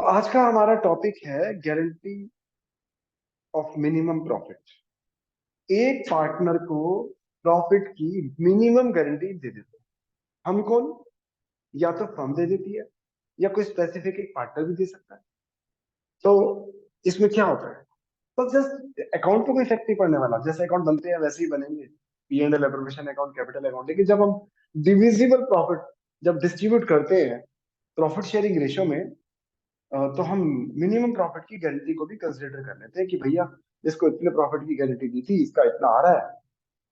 आज का हमारा टॉपिक है गारंटी ऑफ मिनिमम प्रॉफिट। एक पार्टनर को प्रॉफिट की मिनिमम गारंटी दे देते हैं। हम कौन? या तो फर्म दे देती है या कोई स्पेसिफिक एक पार्टनर भी दे सकता है। तो इसमें क्या होता है? तो जस्ट अकाउंट पे कोई इफेक्ट नहीं पड़ने वाला। जैसे अकाउंट बनते हैं वैसे ही बनेंगे, P and L appropriation account, capital account. लेकिन जब हम डिविजिबल प्रॉफिट जब डिस्ट्रीब्यूट करते हैं प्रॉफिट शेयरिंग रेशियो में, तो हम मिनिमम प्रॉफिट की गारंटी को भी कंसिडर कर लेते हैं कि भैया इसको इतने प्रॉफिट की गारंटी दी थी, इसका इतना आ रहा है,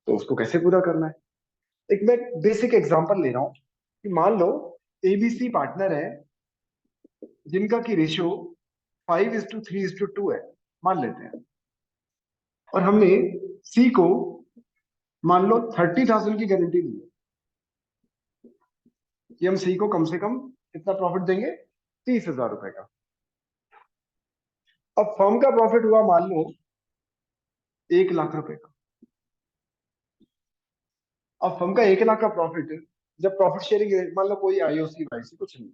तो उसको कैसे पूरा करना है। एक मैं बेसिक एग्जांपल ले रहा हूँ कि मान लो एबीसी पार्टनर है जिनका की रेशियो 5:3:2 है, मान लेते हैं। और हमने सी को मान लो 30,000 की गारंटी दी है कि हम सी को कम से कम कितना प्रॉफिट देंगे, 30,000 रुपए का। अब फर्म का प्रॉफिट हुआ मान लो 1 लाख रुपए का। अब फर्म का 1 लाख का प्रॉफिट, जब प्रॉफिट शेयरिंग मान लो कोई आईओसी वाईसी कुछ नहीं,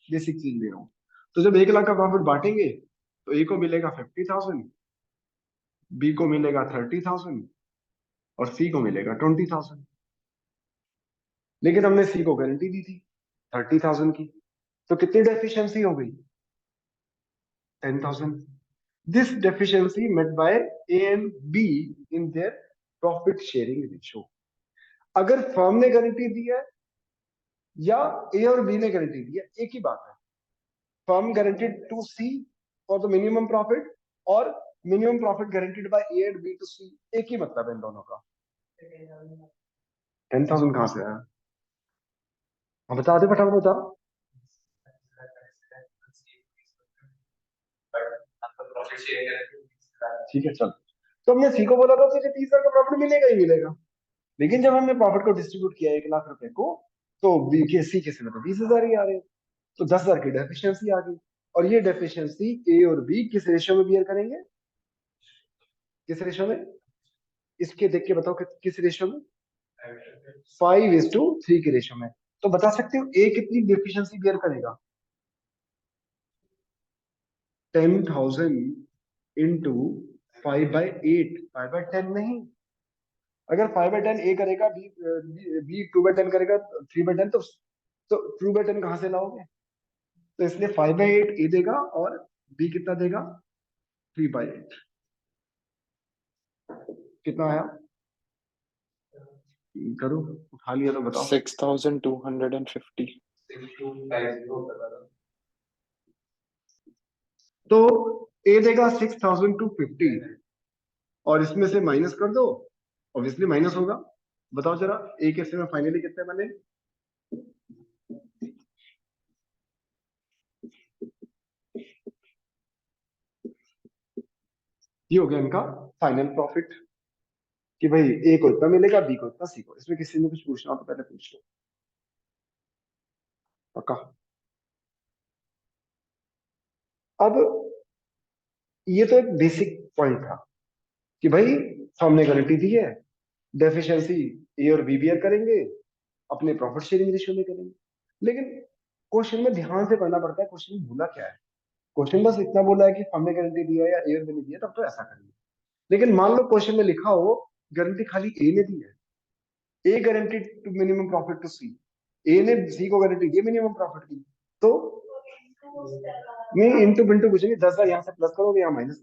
बेसिक चीज ले रहा हूँ, तो जब 1 लाख का प्रॉफिट बांटेंगे तो ए को मिलेगा 50,000, बी को मिलेगा 30,000 और सी को मिलेगा 20,000। लेकिन हमने सी को गारंटी दी थी 30,000 की, तो कितनी डेफिशिएंसी हो गई? 10,000। This deficiency met by A and B in their profit sharing ratio. अगर फर्म ने गारंटी दी है या ए और बी ने गारंटी दी है, एक ही बात है। Firm guaranteed to C for the minimum profit और minimum profit guaranteed by A and B to C, एक ही मतलब है इन दोनों का। 10,000 कहां से आया? हाँ बता दे, फटाफट बताओ। ठीक है चल, तो हमने सी को बोला था तुझे 30,000 का प्रॉफिट मिलेगा ही मिलेगा। लेकिन जब हमने प्रॉफिट को डिस्ट्रीब्यूट किया 1 लाख रुपए को, तो बी के सी के में तो 20,000 ही आ रहे हैं, तो 10,000 की डेफिशिएंसी आ गई। और ये डेफिशिएंसी ए और बी किस रेशियो में बियर करेंगे? किस रेशियो में? इसके देख के बताओ किस रेशियो में? 5:3 के रेशियो में। तो बता सकते हो ए कितनी डेफिशिएंसी बियर करेगा? 10,000 इंटू 5/8, 5/10 नहीं। अगर 5/10 ए करेगा, बी बी 2/10 करेगा, 3/10, तो 2/10 कहां से लाओगे? तो इसलिए 5/8 ए देगा और बी कितना देगा? 3/8। कितना आया? करो, उठा लिया तो बताओ। 6,250। तो ए देगा 6,250 और इसमें से माइनस कर दो, ऑब्वियसली माइनस होगा। बताओ जरा ए के में फाइनली कितने बने? ये हो गया इनका फाइनल प्रॉफिट कि भाई ए को इतना मिलेगा, बी को इतना, सी को। इसमें किसी ने कुछ पूछना हो तो पहले पूछ लो, पक्का। अब ये तो एक बेसिक पॉइंट था कि भाई हमने गारंटी दी है, डेफिशिएंसी ए और बी बियर करेंगे, अपने प्रॉफिट शेयरिंग रेशियो में करेंगे। लेकिन क्वेश्चन में ध्यान से पढ़ना पड़ता है, क्वेश्चन में भूला क्या है। क्वेश्चन बस इतना बोला है कि हमने गारंटी दिया है या ए और बी ने दिया, तब तो ऐसा करेंगे। लेकिन मान लो क्वेश्चन में लिखा हो गारंटी खाली ए ने दी है, A guarantee to minimum profit to C, A ने सी को गारंटी दी मिनिमम प्रॉफिट की, तो नहीं इंटू बिंटू कुछ नहीं, 10,000 यहाँ से प्लस करोगे, यहाँ माइनस,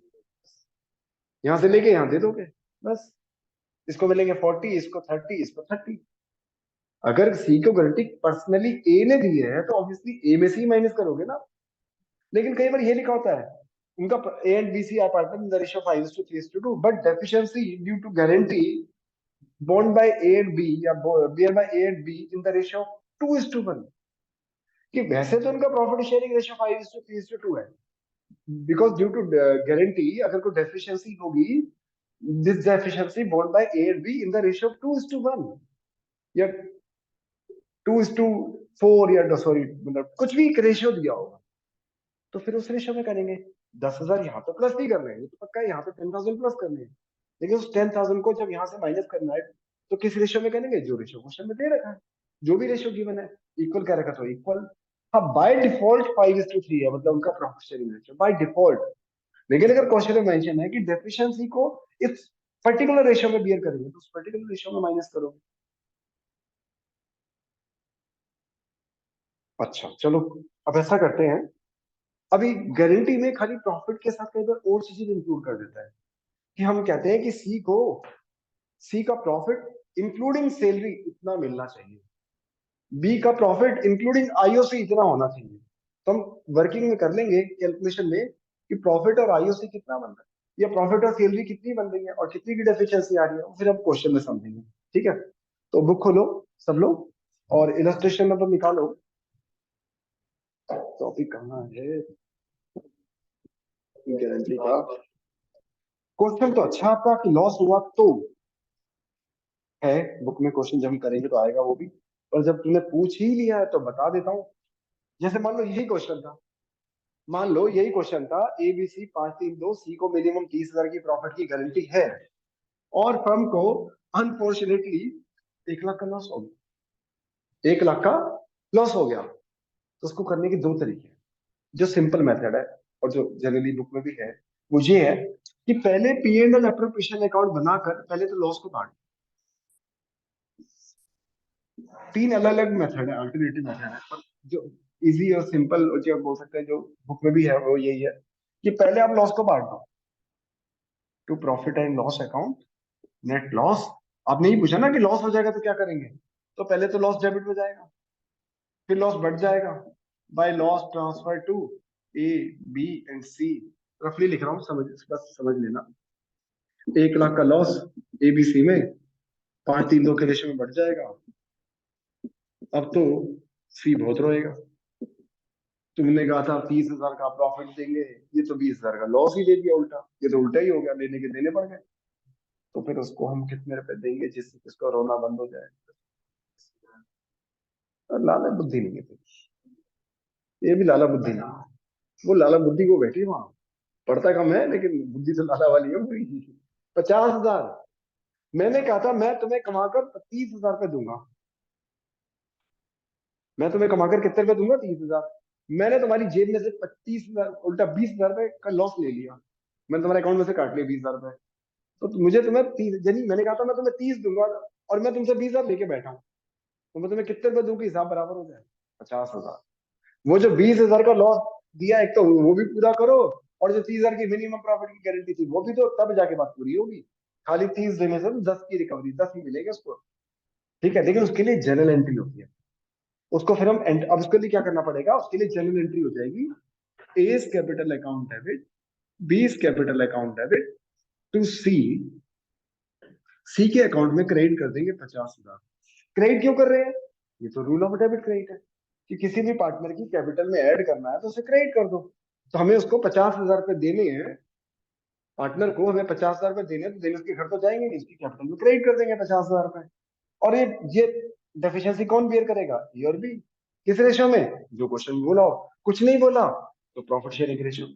यहाँ से लेके यहाँ दे दोगे, बस। इसको मिलेंगे 40, इसको 30, इसको 30। अगर सी को गारंटी पर्सनली ए ने दी है तो ऑब्वियसली ए में से ही माइनस करोगे ना। लेकिन कई बार ये लिखा होता है उनका A and B C are partner in the ratio 5:3:2, but deficiency due to guarantee borne by A and B या bear by A and B in the ratio of 2:1। कि वैसे तो उनका प्रॉफिट शेयरिंग रेशियो 5:3:2 है, because due to guarantee अगर कोई deficiency होगी, this deficiency borne by A and B in the ratio of 2:1 या 2:4 या सॉरी, मतलब कुछ भी एक रेशियो दिया होगा, तो फिर उस रेशियो में करेंगे। 10,000 यहाँ तो प्लस नहीं करने हैं, ये तो पक्का है, यहाँ पे 10,000 प्लस करने हैं। लेकिन उस 10,000 को जब यहाँ से माइनस करना है, तो किस रेशियो में करेंगे? जो रेशियो क्वेश्चन में दे रखा है, जो भी रेशियो गिवन है, इक्वल क्या रखा तो इक्वल। हाँ बाय डिफॉल्ट 5:3 है, मतलब उनका profit sharing ratio by default. लेकिन अगर क्वेश्चन में मेंशन है कि डेफिशिएंसी को इस पर्टिकुलर रेशियो में बियर करेंगे, तो उस पर्टिकुलर रेशियो में माइनस करोगे। अच्छा चलो, अब ऐसा करते हैं, अभी गारंटी में खाली प्रॉफिट के साथ कई बार और चीजें इंक्लूड कर देता है, कि हम कहते हैं कि सी का प्रॉफिट इंक्लूडिंग सैलरी इतना मिलना चाहिए, बी का प्रॉफिट इंक्लूडिंग आईओसी इतना होना चाहिए। तो हम वर्किंग में कर लेंगे कैलकुलेशन में कि प्रॉफिट और आईओसी कितना बन रहा है, या प्रॉफिट और सैलरी कितनी बन रही है और कितनी की डेफिशिएंसी आ रही है, वो फिर हम क्वेश्चन में समझेंगे। ठीक है, तो बुक खोलो सब लोग और इलस्ट्रेशन नंबर निकालो। टॉपिक कहाँ है गारंटी का? क्वेश्चन तो अच्छा आपका कि लॉस हुआ तो है, बुक में क्वेश्चन जब हम करेंगे तो आएगा वो भी, पर जब तुमने पूछ ही लिया है तो बता देता हूँ। जैसे मान लो यही क्वेश्चन था, मान लो यही क्वेश्चन था, ए बी सी 5 3 2, सी को मिनिमम 30,000 की प्रॉफिट की गारंटी है और फर्म को अनफॉर्चुनेटली 1 लाख का लॉस हो गया, 1 लाख का लॉस हो गया। तो उसको करने के दो तरीके हैं। जो सिंपल मेथड है और जो जनरली बुक में भी है, वो ये है कि पहले P and L appropriation account बनाकर पहले तो लॉस को काट। तीन अलग अलग मेथड है, अल्टरनेटिव मेथड है, पर जो इजी और सिंपल जो बोल सकते हैं जो बुक में भी है वो यही है कि पहले आप लॉस को बांट दो to profit and loss account, net loss. आपने ही पूछा ना कि लॉस हो जाएगा तो क्या करेंगे, तो पहले तो लॉस डेबिट में जाएगा, फिर लॉस बढ़ जाएगा by loss transfer to A B and C. रफली लिख रहा हूँ, समझ बस समझ लेना। 1 लाख का लॉस एबीसी में 5 3 2 के रेशो में बढ़ जाएगा। अब तो सी बहुत रोएगा, तुमने कहा था 30,000 का प्रॉफिट देंगे, ये तो 20,000 का लॉस ही दे दिया उल्टा, ये तो उल्टा ही हो गया, लेने के देने पड़ गए। तो फिर उसको हम कितने रुपए देंगे जिससे इसका रोना बंद हो जाए? और लाला बुद्धि नहीं है फिर, ये भी लाला बुद्धि नहीं है। वो लाला बुद्धि को बैठी वहां, पढ़ता कम है लेकिन बुद्धि तो लाला वाली है पूरी। 50,000 मैंने कहा था मैं तुम्हें कमाकर 30,000 रुपये दूंगा, मैं तुम्हें कमाकर कितने रुपए दूंगा? 30,000। मैंने तुम्हारी जेब में से 25,000 उल्टा 20,000 रुपए का लॉस ले लिया, मैंने तुम्हारे अकाउंट में से काट लिया 20,000 रुपए। तो मुझे तुम्हें 30 यानी मैंने कहा था मैं तुम्हें 30 दूंगा और मैं तुमसे 20,000 लेके बैठा हूँ, तो मैं तुम्हें कितने रुपए दूं कि हिसाब बराबर हो जाए? 50,000। वो जो 20,000 का लॉस दिया, एक तो वो भी पूरा करो, और जो 30,000 की मिनिमम प्रॉफिट की गारंटी थी वो भी तो तब जाके बात पूरी होगी। खाली 30 देने से तो 10 की रिकवरी, 10 ही मिलेगा उसको। ठीक है, लेकिन उसके लिए जनरल एंट्री होती है, उसको फिर हम अब उसके लिए क्या करना पड़ेगा, उसके लिए जनरल एंट्री हो जाएगी, as capital account debit, B's capital account debit to C, C के अकाउंट में क्रेडिट कर देंगे 50,000। क्रेडिट क्यों कर रहे हैं? ये तो रूल ऑफ डेबिट क्रेडिट है कि किसी भी पार्टनर की कैपिटल में ऐड करना है तो उसे क्रेडिट कर दो। तो हमें उसको 50,000 रुपए देने हैं, पार्टनर को हमें 50,000 रुपए देने हैं, तो देने उसके घर तो जाएंगे नहीं, इसकी कैपिटल में क्रेडिट कर देंगे 50,000 रुपए। और ये डेफिशिएंसी कौन बियर करेगा, ए और बी। किस रेशियो में? जो क्वेश्चन बोला हो। कुछ नहीं बोला तो प्रॉफिट शेयरिंग रेशियो,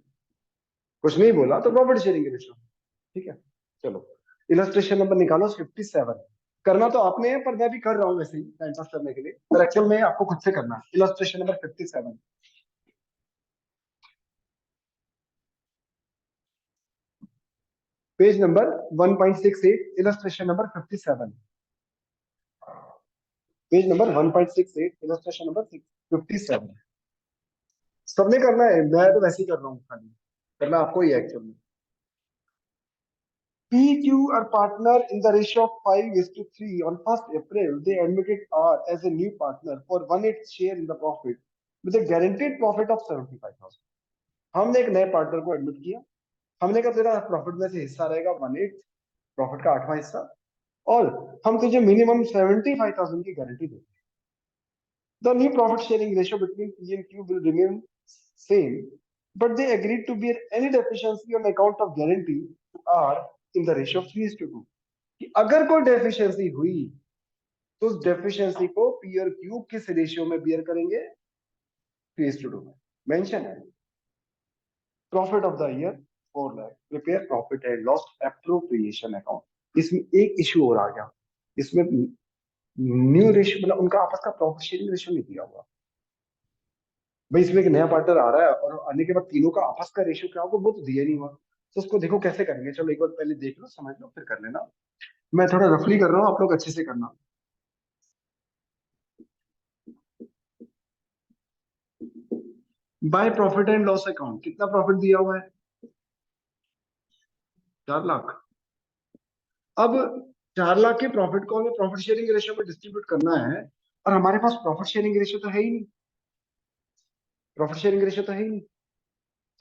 कुछ नहीं बोला तो प्रॉफिट शेयरिंग रेशियो। ठीक है, चलो इलस्ट्रेशन नंबर निकालो 57। करना तो आपने है, पर मैं भी कर रहा हूँ वैसे ही टाइम पास करने के लिए, पर एक्चुअल में आपको खुद से करना है। Illustration number 57, page number 1.68, illustration number 57, page number 1.68, illustration number 57। सबने करना है, मैं तो वैसे ही कर रहा हूँ, खाली करना आपको ही है एक्चुअल में। PQ are partner in the ratio of 5:3 on 1st April. They admitted R as a new partner for 1/8 share in the profit with a guaranteed profit of 75,000. हमने एक नए पार्टनर को एडमिट किया, हमने कहा तेरा प्रॉफिट में से हिस्सा रहेगा 1/8, प्रॉफिट का 8वां हिस्सा, और हम तुझे मिनिमम 75,000 की गारंटी देते हैं। The new profit sharing ratio between P and Q will remain same, but they agreed to bear any deficiency on account of guarantee to R in the ratio of 3:2, कि अगर कोई deficiency हुई तो उस deficiency को P और Q किस ratio में बियर करेंगे? 3:2 में। मेंशन है profit of the year 4 lakh, prepare profit and loss appropriation account. इसमें एक इश्यू और आ गया, इसमें न्यू रेशियो मतलब उनका आपस का प्रॉफिट शेयरिंग रेशियो नहीं दिया हुआ। भाई इसमें एक नया पार्टनर आ रहा है और आने के बाद तीनों का आपस का रेशियो क्या होगा वो तो दिया नहीं हुआ, तो उसको देखो कैसे करेंगे। चलो एक बार पहले देख लो, समझ लो, फिर कर लेना। मैं थोड़ा रफली कर रहा हूँ, आप लोग अच्छे से करना। By profit and loss account कितना प्रॉफिट दिया हुआ है? 4 लाख। अब 4 लाख के प्रॉफिट को हमें प्रॉफिट शेयरिंग रेशियो में डिस्ट्रीब्यूट करना है, और हमारे पास प्रॉफिट शेयरिंग रेशियो तो है ही नहीं। प्रॉफिट शेयरिंग रेशियो तो है ही नहीं।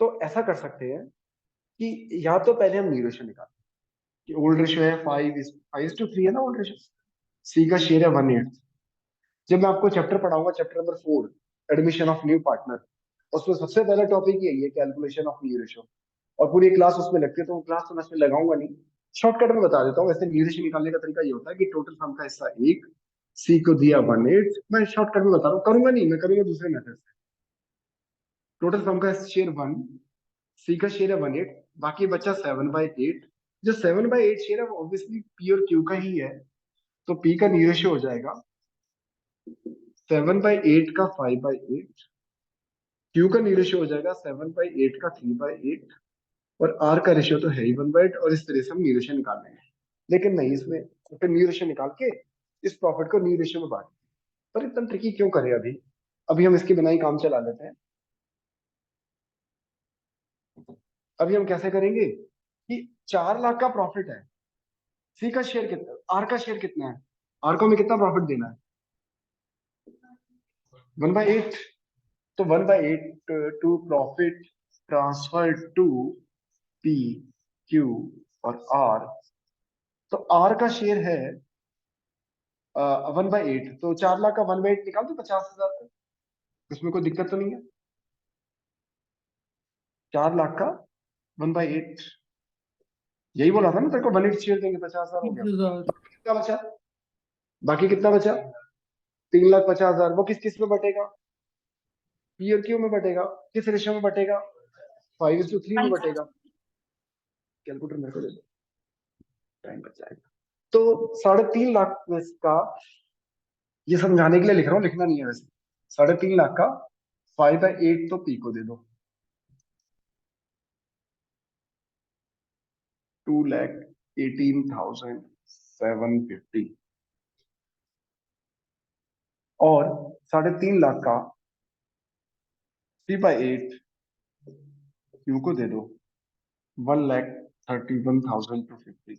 तो ऐसा कर सकते हैं कि या तो पहले हम न्यू रेशियो निकालें कि ओल्ड रेशियो है 5:3 है ना ओल्ड रेशियो। सी का शेयर है 1/8। जब मैं आपको चैप्टर पढ़ाऊंगा, chapter number 4, admission of new partner, उसमें सबसे पहला टॉपिक यही है, कैलकुलेशन ऑफ न्यू रेशियो। और पूरी क्लास उसमें लगती है, तो वो क्लास तो मैं इसमें लगाऊंगा नहीं। शॉर्टकट में बता देता हूँ। वैसे न्यू रेशियो निकालने का तरीका ये होता है कि टोटल सम का हिस्सा 1, सी को दिया 1/8। मैं शॉर्टकट में बता रहा हूँ, करूंगा नहीं, मैं करूंगा दूसरे मेथड से। टोटल सम का शेयर 1, सी का शेयर है 1/8, बाकी बचा 7/8। जो 7/8 शेयर है वो ऑब्वियसली पी और क्यू का ही है, तो पी का न्यू रेशियो हो जाएगा 7/8 का 5/8। क्यू का न्यू रेशियो हो जाएगा 7/8 का 3/8। और आर का रेशियो तो है ही 1/8, और इस तरह से हम न्यू रेशियो निकाल लेंगे। लेकिन नहीं, इसमें फिर न्यू रेशियो निकाल के इस प्रॉफिट को न्यू रेशियो में बांट। पर इतना ट्रिकी क्यों करें अभी? अभी हम इसके बिना ही काम चला लेते हैं। अभी हम कैसे करेंगे कि 4 लाख का प्रॉफिट है, सी का शेयर कितना, आर का शेयर कितना है, आर को हमें कितना प्रॉफिट देना है? 1/8। तो 1/8 to profit transfer to P, Q और आर। तो आर का शेयर है 1/8, तो 4 लाख का 1/8 निकाल दो 50,000 का। उसमें कोई दिक्कत तो नहीं है? 4 लाख का 1/8, यही बोला था ना तेरे को, 1/8 शेयर देंगे, 50,000 हो गया। 30,000। कितना बचा? बाकी कितना बचा? 3,50,000। वो किस किस में बटेगा? पी और क्यू में बटेगा। किस रेशियो में बटेगा? 5:3 में बटेगा। कैलकुलेटर मेरे को दे दो, टाइम बच जाएगा। तो 3.5 लाख में का, ये समझाने के लिए लिख रहा हूँ, लिखना नहीं है वैसे। 3.5 लाख का 5/8 तो पी को दे दो, 2,18,750। और 3.5 लाख का 3/8 क्यू को दे दो, 1,31,250।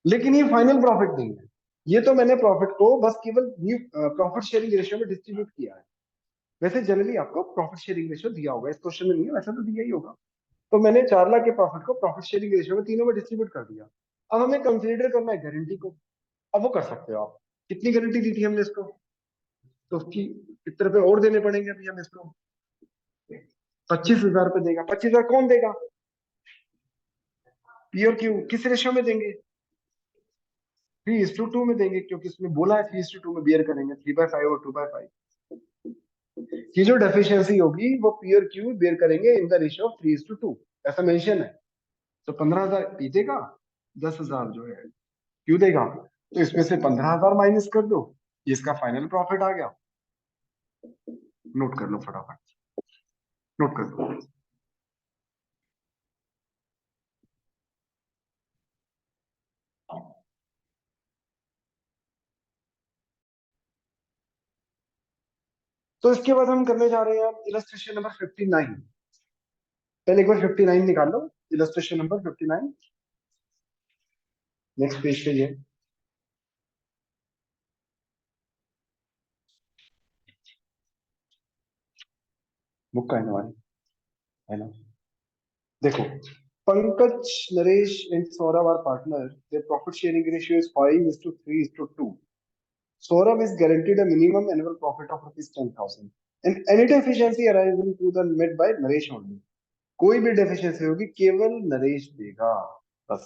लेकिन ये फाइनल प्रॉफिट नहीं है। ये तो मैंने प्रॉफिट को बस केवल न्यू प्रॉफिट शेयरिंग रेशियो में डिस्ट्रीब्यूट किया है। वैसे जनरली आपको प्रॉफिट शेयरिंग रेशियो दिया होगा, इस क्वेश्चन में नहीं है, वैसे तो दिया ही होगा। तो मैंने 4 लाख के प्रॉफिट को प्रॉफिट शेयरिंग रेशियो में तीनों में डिस्ट्रीब्यूट कर दिया। अब हमें कंसीडर करना है गारंटी को। अब वो कर सकते हो आप। कितनी गारंटी दी थी हमने इसको? तो उसकी कितने रुपए और देने पड़ेंगे अभी हम इसको? 25,000 रुपए देगा। 25,000 कौन देगा? पी और क्यू। किस रेशियो में देंगे? 3:2 में देंगे, क्योंकि इसमें बोला है 3:2 में बियर करेंगे, 3/5 और 2/5। ये जो डेफिशिएंसी होगी वो पी और क्यू बेयर करेंगे इन द रेशियो ऑफ 3:2, ऐसा मेंशन है। तो 15,000 पी देगा, 10,000 जो है क्यू देगा। तो इसमें से 15,000 माइनस कर दो, ये इसका फाइनल प्रॉफिट आ गया। नोट कर लो फटाफट, नोट कर दो। तो इसके बाद हम करने जा रहे हैं इलस्ट्रेशन नंबर 59। पहले एक बार 59 निकाल लो, इलस्ट्रेशन नंबर 59। नेक्स्ट पेज पे ये बुक का है हमारी, है ना? देखो, Pankaj, Naresh and Saurabh are partner, their profit sharing ratio is 5:3:2. Saurabh is guaranteed a minimum annual profit of rupees 10,000 and any deficiency arising to the met by Naresh only. कोई भी डेफिशिएंसी होगी केवल नरेश देगा, बस।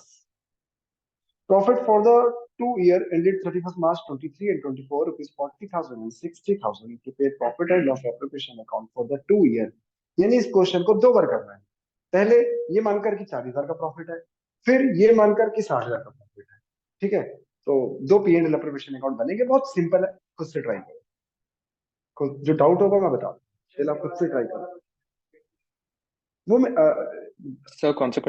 Profit for the 2 year ended 31st March 23 and 24 rupees 40,000 and 60,000 to pay profit and loss appropriation account for the 2 year। यानी इस question को दो बार करना है। पहले ये मानकर कि 40,000 का प्रॉफिट है, फिर ये मानकर कि 60,000 का प्रॉफिट है। ठीक है, तो दो पी एंड एप्रोप्रिएशन अकाउंट बनेंगे, बहुत सिंपल है, खुद से ट्राई करो। जो डाउट होगा मैं बता दूं। चलो आप खुद से ट्राई करो। वो मैं सर कौन सा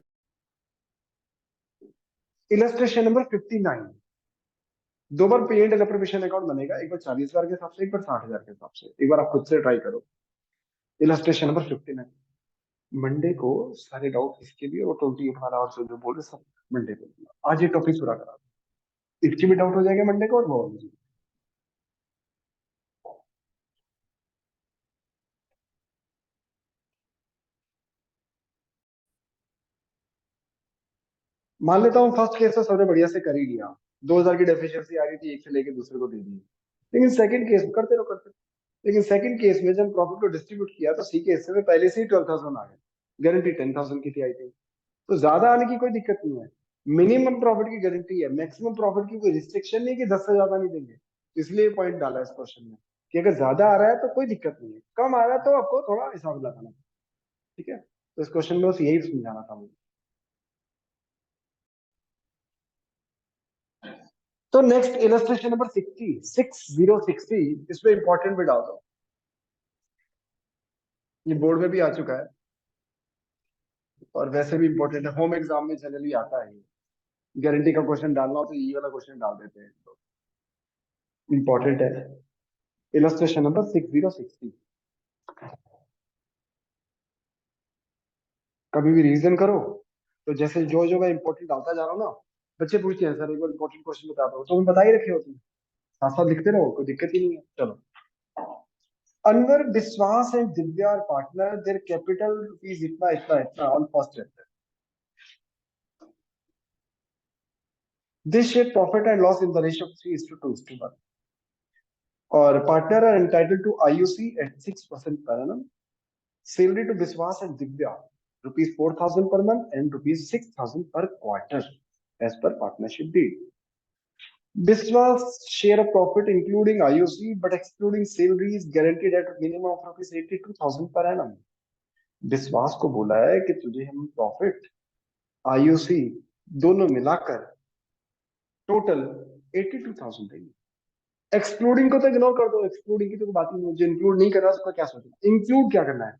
इलस्ट्रेशन नंबर 59, दो बार पे एंड एप्रोप्रिएशन अकाउंट बनेगा, एक बार 40,000 के हिसाब से, एक बार 60,000 के हिसाब से। एक बार आप खुद से ट्राई करो। Illustration number 59। मंडे को सारे डाउट इसके भी और 28 वाला और जो जो बोल रहे सब मंडे को, आज ये टॉपिक पूरा करा दो। इसकी भी डाउट हो जाएगा मंडे को और वो वाली भी। मान लेता हूँ फर्स्ट केस तो सबने बढ़िया से कर ही लिया, 2,000 की डेफिशिएंसी आ रही थी, एक से लेके दूसरे को दे दी। लेकिन सेकंड केस में करते रहो करते रहो। लेकिन सेकंड केस में जब प्रॉफिट को डिस्ट्रीब्यूट किया तो सी केस में पहले से ही 12,000 आ गए, गारंटी 10,000 की थी आई थिंक। तो ज्यादा आने की कोई दिक्कत नहीं है। मिनिमम प्रॉफिट की गारंटी है, मैक्सिमम प्रॉफिट की कोई रिस्ट्रिक्शन नहीं है कि 10 से ज्यादा नहीं देंगे। इसलिए पॉइंट डाला इस क्वेश्चन में कि अगर ज्यादा आ रहा है तो कोई दिक्कत नहीं है, कम आ रहा है तो आपको थोड़ा हिसाब लगाना है। ठीक है, तो इस क्वेश्चन में बस यही समझाना था मुझे। तो नेक्स्ट इलस्ट्रेशन नंबर 60 इसमें इंपॉर्टेंट भी डाल दो। ये बोर्ड में भी आ चुका है और वैसे भी इंपॉर्टेंट है, होम एग्जाम में जनरली आता है। गारंटी का क्वेश्चन डालना हो तो ये वाला क्वेश्चन डाल देते हैं, तो इंपॉर्टेंट है। इलस्ट्रेशन नंबर 60 कभी भी रिवीजन करो तो जैसे जो जो मैं इंपॉर्टेंट डालता जा रहा हूँ ना, बच्चे पूछते हैं सर एक बार इंपॉर्टेंट क्वेश्चन बता दो, तो तुम बता ही रखे हो, तुम साथ साथ लिखते रहो, कोई दिक्कत ही नहीं है। चलो, Anwar Vishwas and Divya partner, their capital rupees इतना इतना इतना on first chapter, this share profit and loss in the ratio of 3:2:1, और partner are entitled to IUC at 6% per annum, salary to Biswas and Divya rupees 4,000 per month and rupees 6,000 per quarter as per partnership deed. Biswas share of profit including IOC but excluding salary is guaranteed at a minimum of rupees 82,000 per annum. विश्वास को बोला है कि तुझे हम profit IOC दोनों मिलाकर total 82,000 देंगे। एक्सक्लूडिंग को तो इग्नोर कर दो, एक्सक्लूडिंग की तो बात ही नहीं, जो इंक्लूड नहीं कर रहा उसका क्या सोचना। इंक्लूड क्या करना है,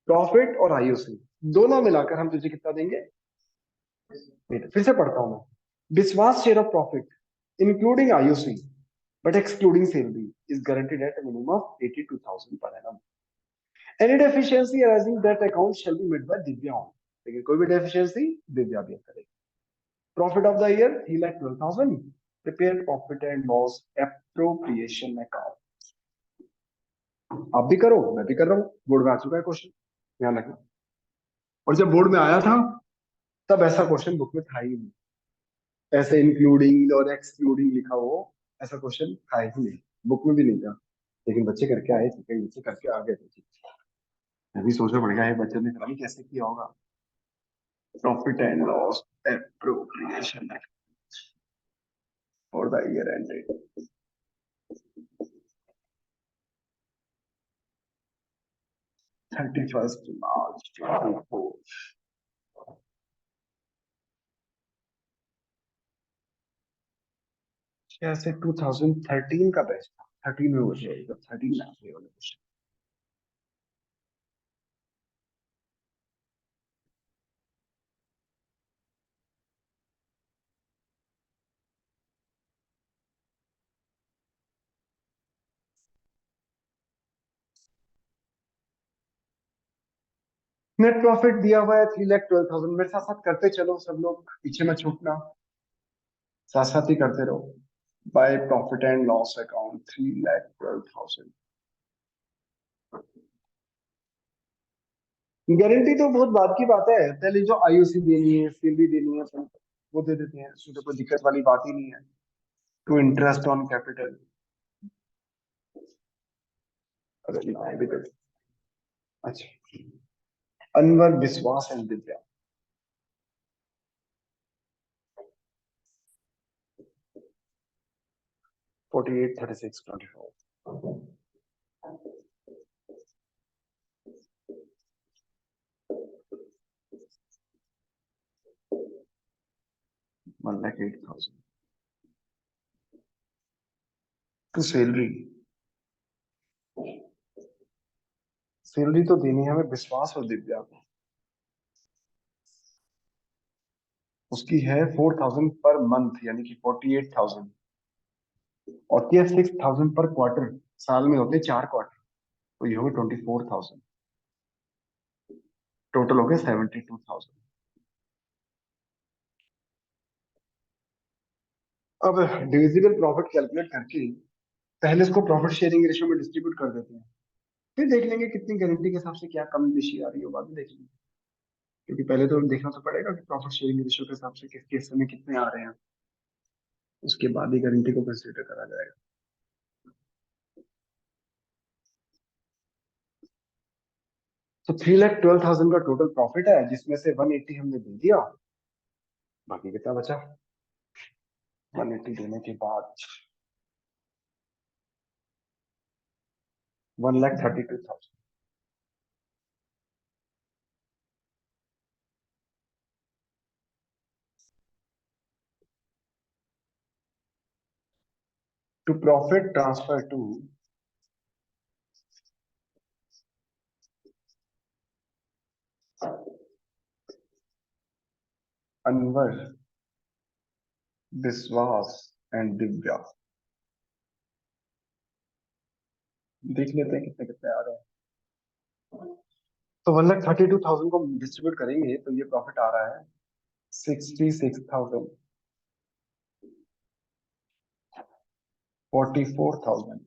प्रॉफिट और आईओसी दोनों मिलाकर हम तुझे कितना देंगे। फिर से पढ़ता हूं मैं। विश्वास share of profit including IOC but excluding salary is guaranteed at minimum of 82,000 per annum. Any deficiency arising that account shall be made by Divya only, लेकिन कोई भी डेफिशिएंसी दिव्या भी करेगी। Profit of the year 3,12,000, prepare profit and loss appropriation account. आप भी करो, मैं भी कर रहा हूँ, बोर्ड में आ चुका है क्वेश्चन, ध्यान रखना। और जब बोर्ड में आया था तब ऐसा क्वेश्चन बुक में था ही नहीं, ऐसे इंक्लूडिंग और एक्सक्लूडिंग लिखा हो, ऐसा क्वेश्चन था ही नहीं, बुक में भी नहीं था। लेकिन बच्चे करके आए थे, कई बच्चे करके आ गए थे। मैं भी सोचना पड़ गया है बच्चे ने पता नहीं कैसे किया होगा। Profit and loss appropriation for the year ended 31 मार्च 2024। ऐसे 2013 का बैच था, 13 में हो जाएगा, 13 में आते वाले क्वेश्चन। नेट प्रॉफिट दिया हुआ है 3,12,000, मेरे साथ साथ करते चलो सब लोग, पीछे में छूटना, साथ साथ ही करते रहो। By profit and loss account 3,12,000। Guarantee तो बहुत बात की बात है, पहले जो आईओसी देनी है, सैलरी देनी है, सब वो दे देते हैं, उसमें तो कोई दिक्कत वाली बात ही नहीं है। टू इंटरेस्ट ऑन कैपिटल अगर लिखा है भी तो। अच्छा, Anwar Vishwas and Divya, 48, 36, 24, 1,08,000 to salary salary तो देनी है हमें विश्वास और दिव्या को। उसकी है 4,000 पर मंथ, यानी कि 48,000, और ये 6,000 पर क्वार्टर। साल में होते हैं 4 क्वार्टर, तो ये हो गए 24,000। टोटल हो गए 72,000। अब डिविजिबल प्रॉफिट कैलकुलेट करके पहले इसको प्रॉफिट शेयरिंग रेशियो में डिस्ट्रीब्यूट कर देते हैं, फिर देख लेंगे कितनी गारंटी के हिसाब से क्या कमी बेशी आ रही है, बाद में देख लेंगे। क्योंकि पहले तो देखना तो पड़ेगा कि प्रॉफिट शेयरिंग रेशियो के हिसाब से किस केस में कितने आ रहे हैं, उसके बाद ही गारंटी को कंसिडर करा जाएगा। तो 3,12,000 का टोटल प्रॉफिट है, जिसमें से 180 हमने दे दिया। बाकी कितना बचा? 180 देने के बाद 1,32,000। To profit transfer to Anwar, Vishwas and Divya. देख लेते हैं कितने कितने आ रहे हैं। तो 1,32,000 को डिस्ट्रीब्यूट करेंगे तो ये प्रॉफिट आ रहा है 66,000, 44,000,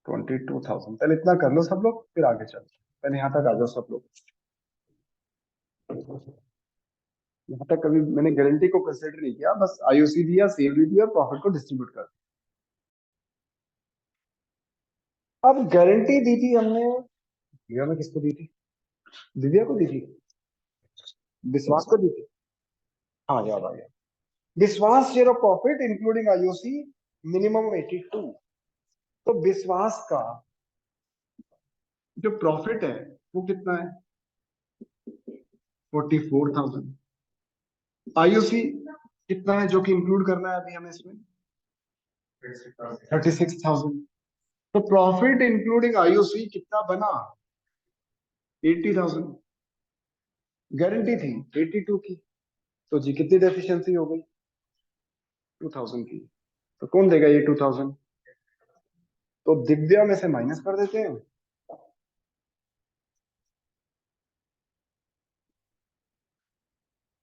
22,000। पहले इतना कर लो सब लोग, फिर आगे चलते हैं। पहले यहाँ तक आ जाओ सब लोग। यहाँ तक कभी मैंने गारंटी को कंसिडर नहीं किया, बस आईओसी दिया, सैलरी दिया, प्रॉफिट को डिस्ट्रीब्यूट कर। अब गारंटी दी थी हमने, दिव्या में किसको दी थी? दिव्या को दी थी, विश्वास को दी थी। हाँ याद आ गया। विश्वास share of profit including IOC minimum 82। तो विश्वास का जो प्रॉफिट है वो कितना है? 44,000। आईओसी कितना है जो कि इंक्लूड करना है अभी हमें इसमें? 36,000। तो प्रॉफिट इंक्लूडिंग आईओसी कितना बना? 80,000। गारंटी थी 82 की, तो जी कितनी डेफिशिएंसी हो गई? 2,000 की। तो कौन देगा ये 2,000? तो दिव्या में से माइनस कर देते हैं।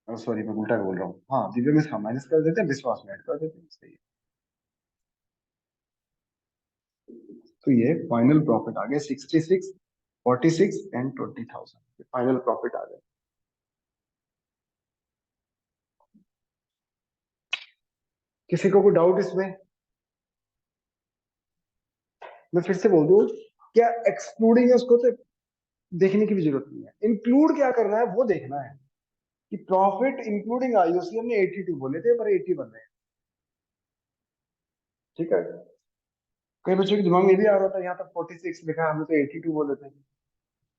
सॉरी मैं उल्टा बोल रहा हूँ, हाँ दिव्या में से माइनस कर देते हैं, विश्वास में ऐड कर देते हैं, सही है। तो ये फाइनल प्रॉफिट आ गया 66, 46 एंड 20,000। फाइनल प्रॉफिट आ गया। किसी को कोई डाउट इसमें? मैं फिर से बोल दूं, क्या एक्सक्लूडिंग है उसको तो देखने की भी जरूरत नहीं है, इंक्लूड क्या करना है वो देखना है। कि प्रॉफिट इंक्लूडिंग आईओसी हमने 82 बोले थे, पर 80 बन रहे हैं। ठीक है। कई बच्चों के दिमाग में भी आ रहा था यहाँ तक 46 लिखा है, हमने तो 82 बोले थे।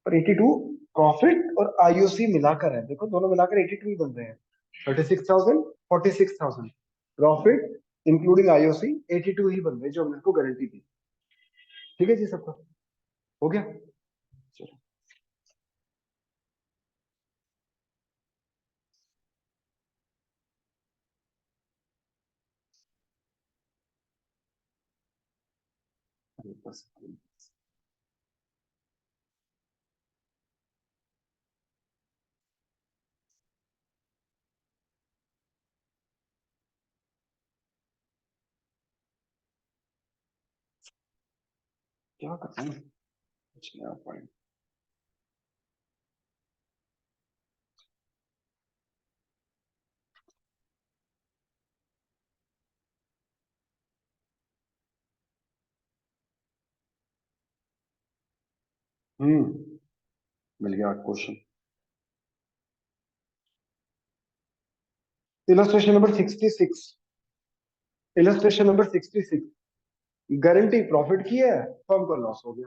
पर 82 प्रॉफिट और आईओसी मिलाकर है, देखो दोनों मिलाकर 82 ही बन रहे हैं। 36,000, 46,000 प्रॉफिट इंक्लूडिंग आईओसी 82 ही बन रहे हैं, जो हमने को गारंटी दी। ठीक है जी, सबका हो गया? चलो बस। क्या करते हैं, कुछ नया पॉइंट। मिल गया question. Illustration number 66। Illustration number 66। Guarantee profit की है, फर्म को लॉस हो गया।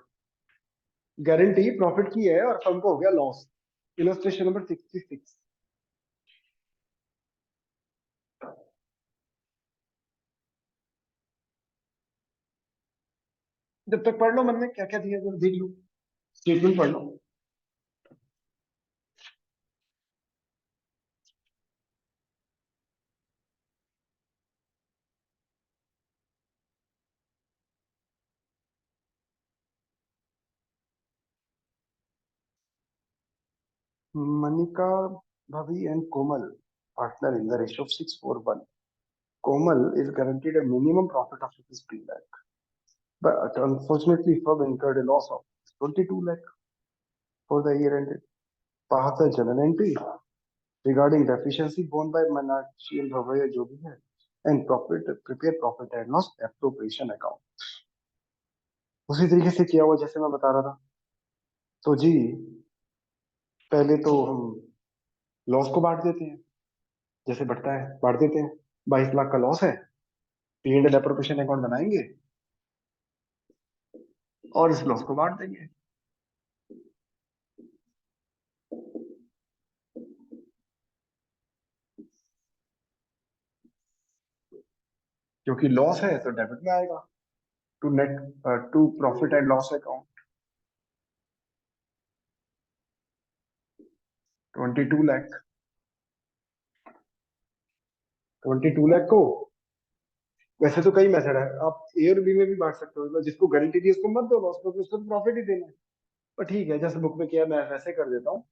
गारंटी प्रॉफिट की है और फर्म को हो गया लॉस। Illustration number 66। जब तक पढ़ लो मन में क्या क्या दिया, जब देख लो। स्टेटमेंट पढ़ लो। Manika, Bhavi, and Komal partner in the ratio of 6:1. Komal is guaranteed a minimum profit of rupees 3 lakh, but unfortunately, firm incurred a loss of 22 lakh for the year ended. Path a journal entry regarding deficiency borne by Meenakshi and Bhavaya जो भी है, and prepare profit and loss appropriation account. उसी तरीके से किया हुआ जैसे मैं बता रहा था। तो जी पहले तो हम लॉस को बांट देते हैं, जैसे बढ़ता है बांट देते हैं। 22 लाख का लॉस है, P and L appropriation account बनाएंगे और इस लॉस को बांट देंगे। क्योंकि लॉस है तो डेबिट में आएगा to net to profit and loss account. 22 lakh 22 lakh को वैसे तो कई मेथड है, आप ए और बी में भी बांट सकते हो, मतलब जिसको गारंटी दी उसको मत दो लॉस, क्योंकि उसको तो प्रॉफिट ही देना है। पर ठीक है, जैसे बुक में किया मैं वैसे कर देता हूँ,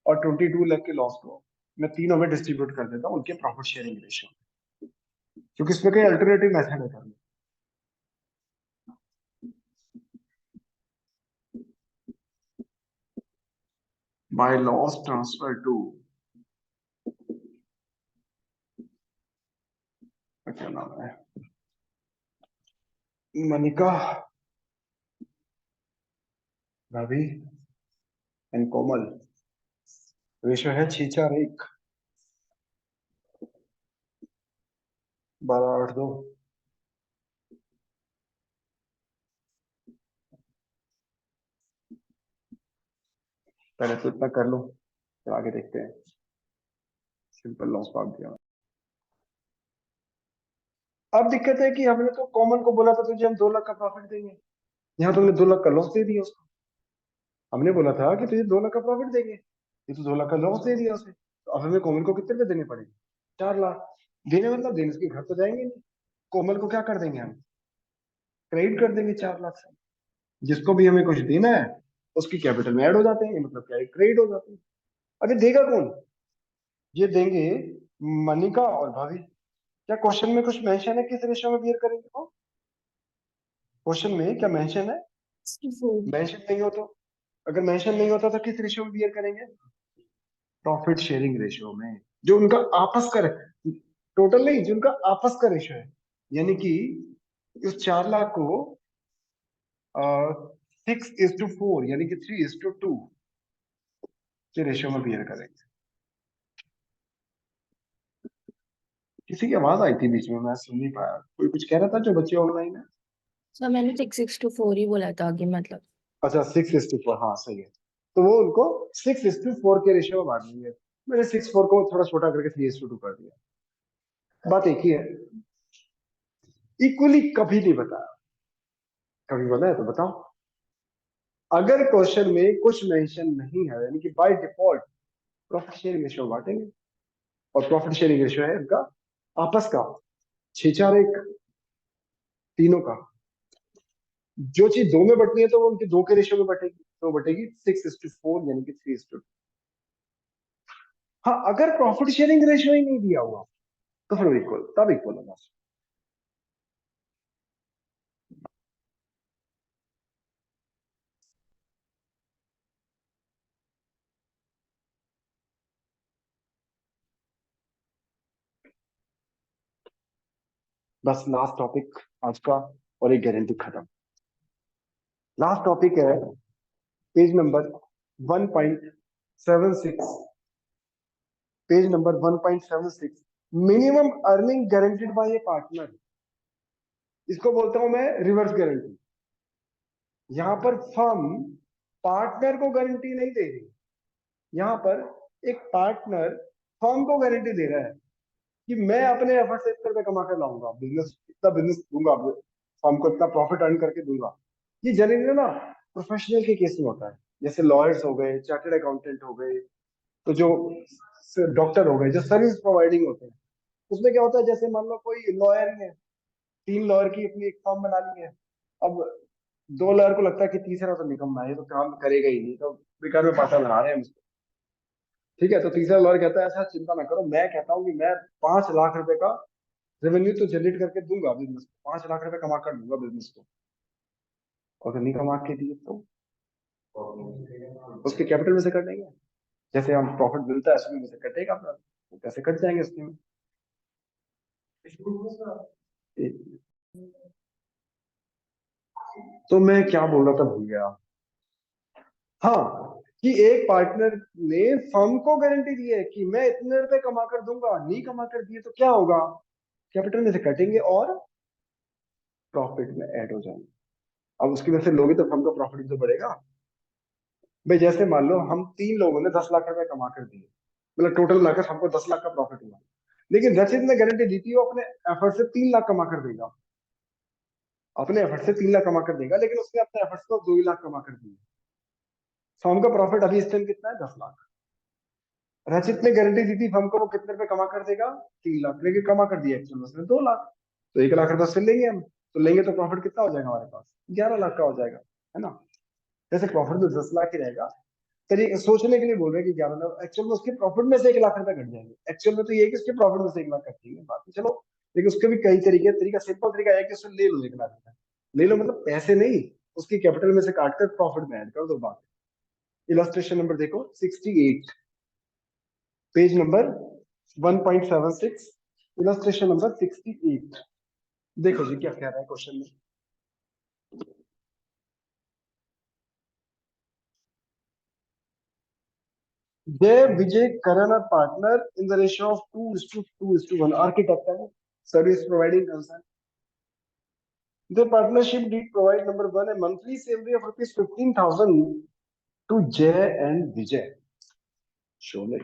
और 22 लाख के लॉस को मैं तीनों में डिस्ट्रीब्यूट कर देता हूँ उनके प्रॉफिट शेयरिंग रेशियो, क्योंकि इसमें कई अल्टरनेटिव मेथड है करने। बाय लॉस ट्रांसफर टू, क्या नाम है, मनिका, रवि एंड कोमल, रेशियो है 6:4:1, 12:8:2। पहले तो इतना कर लो, फिर आगे देखते हैं। सिंपल लॉस भाग दिया। अब दिक्कत है कि हमने तो कॉमन को बोला था तुझे हम 2 लाख का प्रॉफिट देंगे, यहाँ तुमने 2 लाख का लॉस दे दिया उसको। हमने बोला था कि तुझे 2 लाख का प्रॉफिट देंगे, ये तो 2 लाख का लॉस दे दिया उसे। तो अब हमें कॉमन को कितने रुपए देने पड़ेंगे? 4 लाख देने, मतलब देने के घर तो जाएंगे नहीं। कोमल को क्या कर देंगे हम? क्रेडिट कर देंगे 4 लाख से। जिसको भी हमें कुछ देना है उसकी कैपिटल में ऐड हो जाते हैं, मतलब क्या क्रेडिट हो जाते हैं। अभी देगा कौन? ये देंगे मनिका और भाभी। क्या क्वेश्चन में कुछ मेंशन है किस रेशियो में बियर करेंगे वो? क्वेश्चन में क्या मेंशन है? मेंशन नहीं हो तो, अगर मेंशन नहीं होता तो किस रेशियो में बियर करेंगे? प्रॉफिट शेयरिंग रेशियो में, जो उनका आपस का, टोटल नहीं, जो उनका आपस का रेशियो है। यानी कि इस 4 लाख को 6:4 यानी कि 3:2 के रेशियो में बियर करेंगे। किसी की आवाज आई थी बीच में, मैं सुन नहीं पाया। कोई कुछ कह रहा था जो बच्चे ऑनलाइन है? सर मैंने 6:4 ही बोला था आगे, मतलब। अच्छा 6:4, हाँ सही है। तो वो उनको 6:4 के रेशियो में बांट देंगे। मैंने 6:4 को थोड़ा छोटा करके 3:2 कर दिया। बात एक ही है, इक्वली कभी नहीं बताया। कभी बताया तो बताओ। अगर क्वेश्चन में कुछ मेंशन नहीं है, यानी कि by default profit sharing ratio बांटेंगे, और प्रॉफिट शेयरिंग रेशियो है इनका आपस का 6:4:1 तीनों का। जो चीज दो में बटनी है तो वो उनके दो के रेशियो में बटेगी, तो बटेगी 6:4 यानी कि 3:2। हाँ, अगर प्रॉफिट शेयरिंग रेशियो ही नहीं दिया हुआ तो फिर इक्वल, तब इक्वल होगा। बस लास्ट टॉपिक आज का, और एक गारंटी खत्म। लास्ट टॉपिक है page number 1.76, page number 1.76, minimum earning guaranteed by A partner. इसको बोलता हूं मैं रिवर्स गारंटी। यहां पर फर्म पार्टनर को गारंटी नहीं दे रही, यहां पर एक पार्टनर फर्म को गारंटी दे रहा है कि मैं अपने एफर्ट से इतना रुपए कमा कर लाऊंगा, बिजनेस इतना बिजनेस दूंगा, फर्म को इतना प्रॉफिट अर्न करके दूंगा। ये जनरली ना प्रोफेशनल के केस में होता है, जैसे लॉयर्स हो गए, चार्टर्ड अकाउंटेंट हो गए, तो जो डॉक्टर हो गए, जो सर्विस प्रोवाइडिंग होते हैं, उसमें क्या होता है, जैसे मान लो कोई लॉयर ही है, 3 लॉयर की अपनी एक फर्म बना ली है। अब 2 लॉयर को लगता है कि तीसरा तो निकम्मा है, ये तो काम करेगा ही नहीं, तो बेकार में पैसा लगा रहे हैं उसको। ठीक है, तो तीसरा लॉयर कहता है ऐसा चिंता ना करो, मैं कहता हूँ कि मैं 5 लाख रुपए का रेवेन्यू तो जनरेट करके दूंगा बिजनेस को, 5 लाख रुपए कमा कर दूंगा बिजनेस को। और नहीं कमा के दिए तो उसके कैपिटल में से कट देंगे, जैसे हम प्रॉफिट मिलता है उसमें से कटेगा अपना, तो पैसे कट जाएंगे उसके में। तो मैं क्या बोल रहा था भूल गया। हाँ, कि एक पार्टनर ने फर्म को गारंटी दी है कि मैं इतने रुपए कमा कर दूंगा, नहीं कमा कर दिए तो क्या होगा, कैपिटल में से कटेंगे और प्रॉफिट में ऐड हो जाएंगे। अब उसकी वजह से लोगे तो फर्म का प्रॉफिट भी तो बढ़ेगा। भाई जैसे मान लो हम 3 लोगों ने 10 लाख रुपए कमा कर दिए, मतलब टोटल मिलाकर हमको 10 लाख का प्रॉफिट हुआ, लेकिन रचित ने गारंटी दी थी वो अपने एफर्ट से 3 लाख कमा कर देगा, अपने एफर्ट से 3 लाख कमा कर देगा, लेकिन उसने अपने एफर्ट से 2 लाख कमा कर दिए। फर्म का प्रॉफिट अभी इस टाइम कितना है, 10 लाख। रचित ने गारंटी दी थी फर्म को वो कितने रुपए कमा कर देगा, 3 लाख, लेकिन कमा कर दिया एक्चुअल में उसने 2 लाख। तो 1 लाख रुपए उससे लेंगे हम, तो लेंगे तो प्रॉफिट कितना हो जाएगा हमारे पास, 11 लाख का हो जाएगा, है ना। जैसे प्रॉफिट तो 10 लाख ही रहेगा, तरीके सोचने के लिए बोल रहे हैं कि 11 लाख, एक्चुअल में उसके प्रॉफिट में से 1 लाख रुपए कट जाएंगे। एक्चुअल में तो ये है कि उसके प्रॉफिट में से 1 लाख कटेंगे, बाकी चलो। लेकिन उसके भी कई तरीके, तरीका सिंपल तरीका है कि उससे ले लो 1 लाख रुपए, ले लो मतलब पैसे नहीं, उसकी कैपिटल में से काट कर प्रॉफिट में ऐड कर दो बात। इलस्ट्रेशन नंबर देखो 68, पेज नंबर 1.76, इलस्ट्रेशन नंबर 68। देखो जी क्या कह रहा है क्वेश्चन में। Jay Vijay Karan are partner in the ratio of 2:2:1, architect है, service providing concern. The partnership did provide number one a monthly salary of rupees 15,000 to Jay and Vijay. Surely.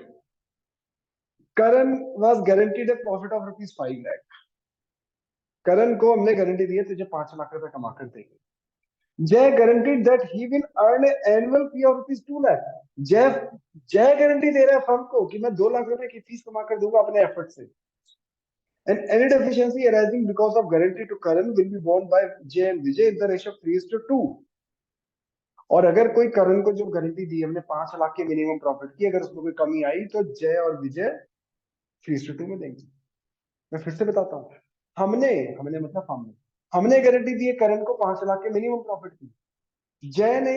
Karan was guaranteed a profit of rupees 5 lakh. करण को हमने guarantee दी है तुझे 5 लाख रुपए कमा कर देंगे। जय guaranteed that he will earn annual fee of rupees 2 lakh. जय जय गारंटी दे रहा है फर्म को कि मैं 2 लाख रुपए की फीस कमा कर दूंगा अपने एफर्ट से। And any deficiency arising because of guarantee to Karan will be borne by Jay and Vijay in the ratio of 3:2। और अगर कोई करण को जो गारंटी दी हमने 5 लाख के मिनिमम प्रॉफिट की, अगर उसमें कोई कमी आई तो जय और विजय 3:2 में देंगे। मैं फिर से बताता हूँ, हमने हमने मतलब हमने गारंटी दी है करण को 5 लाख के मिनिमम प्रॉफिट की। जय ने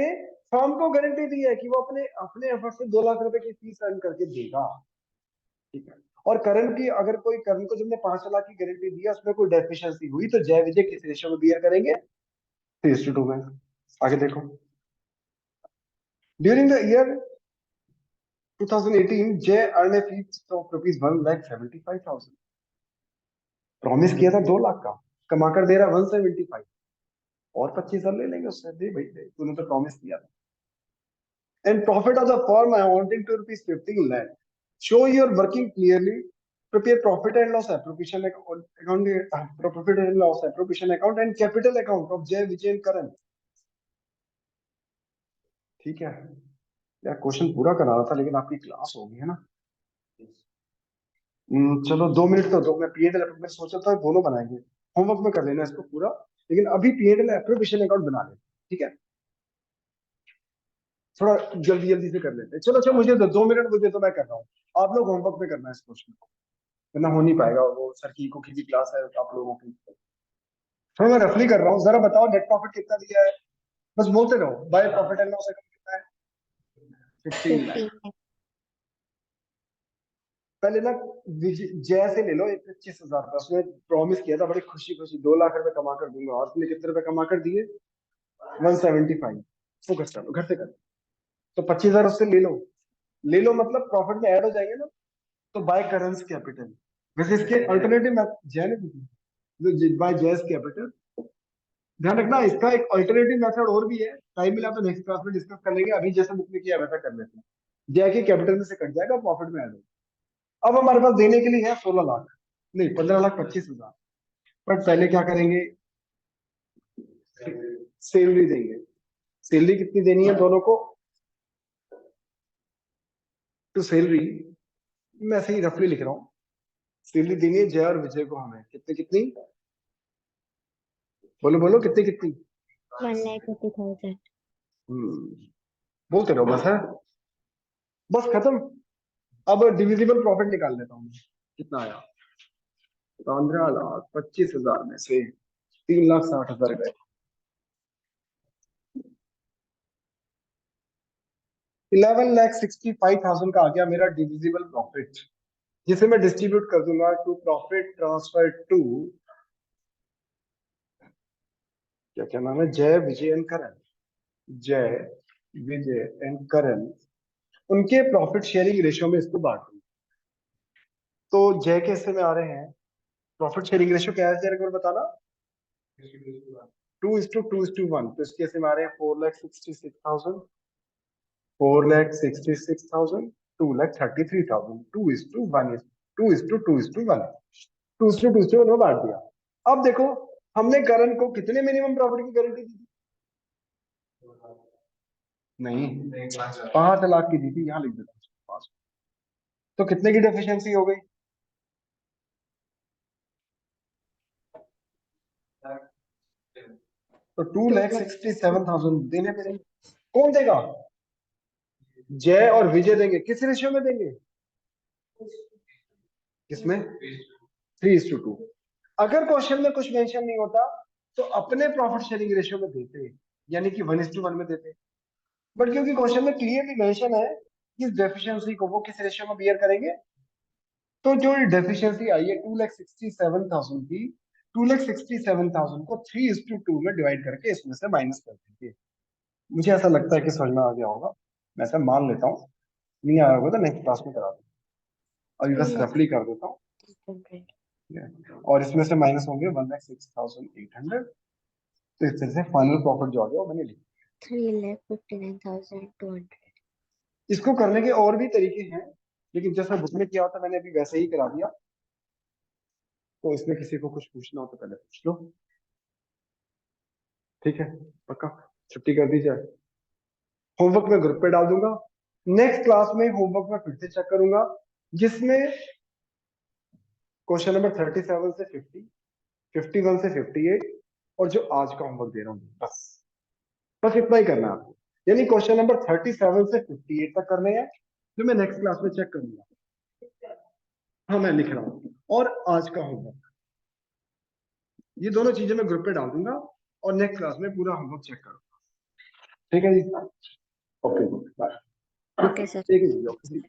फर्म को गारंटी दी है कि वो अपने अपने एफर्ट से 2 लाख रुपए की फीस अर्न करके देगा। ठीक है, और करण की अगर कोई करण को जिसने 5 लाख की गारंटी दी है उसमें कोई डेफिशिएंसी हुई तो जय विजय किस रेशियो में बियर करेंगे, 3:2 में। आगे देखो, ड्यूरिंग द ईयर 2018 जय earned a fee of rupees 1,75,000। Promise किया था 2 लाख का, कमाकर दे रहा 175, और 25,000 ले लेंगे उससे, दे भाई दे, तूने तो प्रॉमिस किया था। And profit of the firm amounting to rupees 15 lakh. Show your working clearly, prepare profit and loss appropriation account, profit and loss appropriation account and capital account of Jay Vijay and Karan। ठीक है यार, question पूरा करा रहा था लेकिन आपकी class होगी, है ना। चलो 2 मिनट तो दो, मैं पीएनएल में सोचा था दोनों बनाएंगे, होमवर्क में कर लेना इसको पूरा, लेकिन अभी पीएनएल एप्रोप्रिएशन अकाउंट बना ले, ठीक है। थोड़ा जल्दी जल्दी से कर लेते हैं, चलो अच्छा मुझे 2 मिनट मुझे, तो मैं कर रहा हूँ, आप लोग होमवर्क में करना है इस क्वेश्चन को, वरना हो नहीं पाएगा, वो सर की को की भी क्लास है आप लोगों की। थोड़ा मैं रफली कर रहा हूँ, जरा बताओ नेट प्रॉफिट कितना दिया है, बस बोलते रहो, by profit and loss account कितना है, 15 लाख। 15 पहले ना जय से ले लो 25,000 का, उसने प्रॉमिस किया था बड़ी खुशी खुशी 2 लाख रुपए कमा कर दूंगा, और उसने कितने रुपए कमा कर दिए, 175। फोकस कर लो, घर से कर लो। तो 25,000 उससे ले लो, ले लो मतलब प्रॉफिट में ऐड हो जाएंगे ना, तो बाय करंस कैपिटल। वैसे इसके अल्टरनेटिव जय ने जो बाय जयस कैपिटल, ध्यान रखना इसका एक अल्टरनेटिव मेथड और भी है, टाइम मिला तो नेक्स्ट क्लास में डिस्कस कर लेंगे, अभी जैसे बुक में किया वैसा कर लेते हैं। जय के कैपिटल में से कट जाएगा, प्रॉफिट में ऐड होगा। अब हमारे पास देने के लिए है 16 लाख, नहीं 15,25,000, बट पहले क्या करेंगे, सैलरी देंगे। सैलरी कितनी देनी है दोनों को, टू सैलरी, मैं ऐसे ही रफली लिख रहा हूँ, सैलरी देनी है जय और विजय को हमें, कितनी कितनी, बोलो बोलो कितनी कितनी, 1,80,000। बोलते रहो बस है, बस खत्म। अब डिविजिबल प्रॉफिट निकाल लेता हूँ, कितना आया, 15,25,000 में से 3,60,000 गए, 11,65,000 का आ गया मेरा डिविजिबल प्रॉफिट, जिसे मैं डिस्ट्रीब्यूट कर दूंगा टू प्रॉफिट ट्रांसफर टू, क्या क्या नाम है, जय विजय एंड करण, जय विजय एंड करण, उनके प्रॉफिट शेयरिंग रेशियो में इसको बांट दूंगा। तो जय के हिस्से में आ रहे हैं, प्रॉफिट शेयरिंग रेशियो क्या है जरा एक बार बताना, 2:2:1, तो इसके हिस्से में आ रहे हैं 4,66,000, 4,66,000, 2,33,000, 2:1, 2:2:1, 2:2:1 में बांट दिया। अब देखो हमने करण को कितने मिनिमम प्रॉफिट की गारंटी दी थी, नहीं 5 लाख की दी थी, यहाँ लिख देता हूँ 5, तो कितने की डेफिशिएंसी हो गई, तो 2,67,000 देने पड़ेंगे। कौन देगा, जय और विजय देंगे, किस रेशियो में देंगे, किसमें, 3:2। अगर क्वेश्चन में कुछ मेंशन नहीं होता तो अपने प्रॉफिट शेयरिंग रेशियो में देते, यानी कि 1:1 में देते, बट क्योंकि क्वेश्चन में क्लियरली मेंशन है कि इस डेफिशिएंसी को वो किस रेशियो में बियर करेंगे, तो जो डेफिशिएंसी आई है 2,67,000 की, 2,67,000 को 3:2 में डिवाइड करके इसमें से माइनस कर देंगे। मुझे ऐसा लगता है कि समझ में आ गया होगा, मैं ऐसा मान लेता हूँ, नहीं आया होगा तो नेक्स्ट क्लास में करा दूंगा, अभी बस रफली कर देता हूँ, 800। और इसमें से माइनस होंगे 1,06,800, तो इस तरह से फाइनल प्रॉफिट जो आ गया वो मैंने लिखा। 3,59,200। इसको करने के और भी तरीके हैं, लेकिन जैसा बुक में किया होता मैंने अभी वैसे ही करा दिया, तो इसमें किसी को कुछ पूछना हो तो पहले पूछ लो, ठीक है, पक्का, छुट्टी कर दी जाए, होमवर्क मैं ग्रुप पे डाल दूंगा, नेक्स्ट क्लास में होमवर्क मैं फिर से चेक करूंगा, जिसमें क्वेश्चन नंबर 37 से 50, 51 से 58, और जो आज का होमवर्क दे रहा हूँ, बस बस इतना ही करना है आपको, यानी क्वेश्चन नंबर 37 से 58 तक करने हैं, जो मैं नेक्स्ट क्लास में चेक करूंगा। हाँ मैं लिख रहा हूँ, और आज का होमवर्क, ये दोनों चीजें मैं ग्रुप पे डाल दूंगा, और नेक्स्ट क्लास में पूरा होमवर्क चेक करूंगा, ठीक है जी, ओके बाय, ओके सर। ठीक है जी, ओके।